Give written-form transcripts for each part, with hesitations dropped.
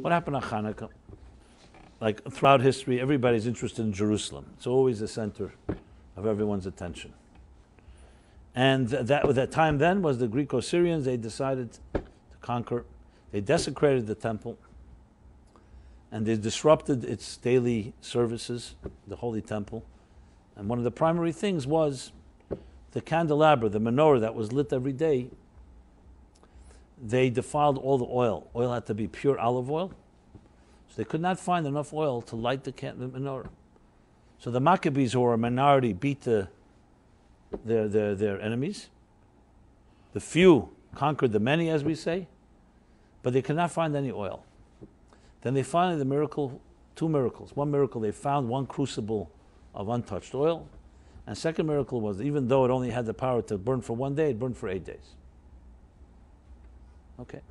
What happened on Chanukah? Like throughout history, everybody's interested in Jerusalem. It's always the center of everyone's attention. And that time then was the Greco-Syrians. They decided to conquer. They desecrated the temple. And they disrupted its daily services, the Holy Temple. And one of the primary things was the candelabra, the menorah that was lit every day. They defiled all the oil. Oil had to be pure olive oil. So they could not find enough oil to light the menorah. So the Maccabees, who were a minority, beat their enemies. The few conquered the many, as we say, but they could not find any oil. Then they finally, two miracles. One miracle, they found one crucible of untouched oil. And second miracle was, even though it only had the power to burn for 1 day, it burned for 8 days. Okay.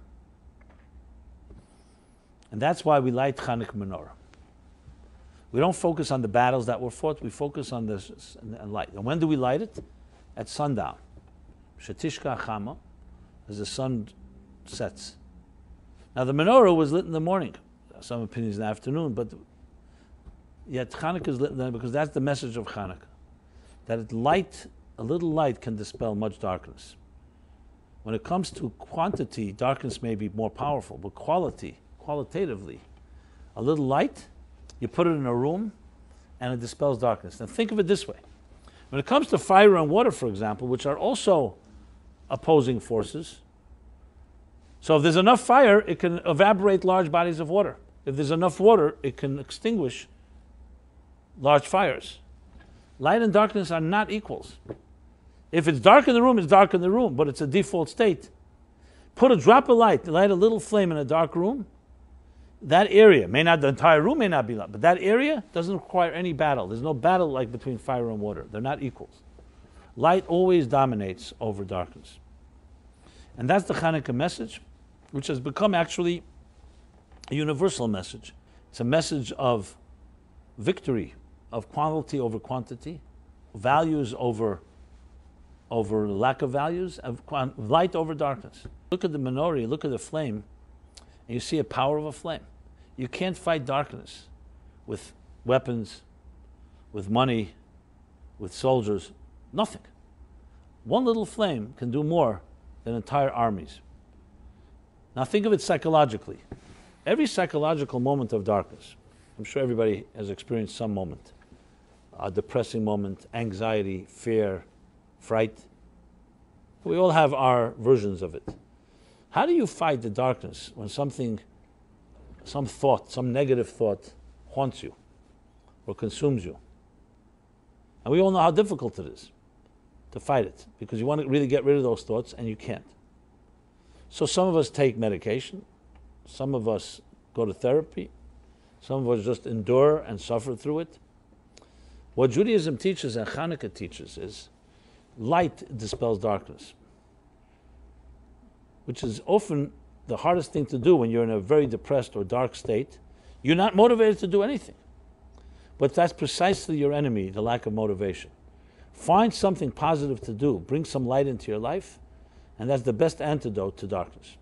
And that's why we light Chanukah menorah. We don't focus on the battles that were fought, we focus on the light. And when do we light it? At sundown. Shetishka chama, as the sun sets. Now the menorah was lit in the morning. Some opinions in the afternoon, but yet Chanukah is lit then because that's the message of Chanukah. That a little light can dispel much darkness. When it comes to quantity, darkness may be more powerful, but qualitatively, a little light, you put it in a room, and it dispels darkness. Now think of it this way. When it comes to fire and water, for example, which are also opposing forces, so if there's enough fire, it can evaporate large bodies of water. If there's enough water, it can extinguish large fires. Light and darkness are not equals. If it's dark in the room, it's dark in the room, but it's a default state. Put a drop of light, light a little flame in a dark room, that area, the entire room may not be lit, but that area doesn't require any battle. There's no battle like between fire and water. They're not equals. Light always dominates over darkness. And that's the Chanukah message, which has become actually a universal message. It's a message of victory, of quality over quantity, values over lack of values, of light over darkness. Look at the menorah, look at the flame, and you see a power of a flame. You can't fight darkness with weapons, with money, with soldiers, nothing. One little flame can do more than entire armies. Now think of it psychologically. Every psychological moment of darkness, I'm sure everybody has experienced some moment, a depressing moment, anxiety, fear, fright. We all have our versions of it. How do you fight the darkness when some thought, some negative thought haunts you or consumes you? And we all know how difficult it is to fight it because you want to really get rid of those thoughts and you can't. So some of us take medication, some of us go to therapy, some of us just endure and suffer through it. What Judaism teaches and Chanukah teaches is light dispels darkness, which is often the hardest thing to do when you're in a very depressed or dark state. You're not motivated to do anything. But that's precisely your enemy, the lack of motivation. Find something positive to do, bring some light into your life, and that's the best antidote to darkness.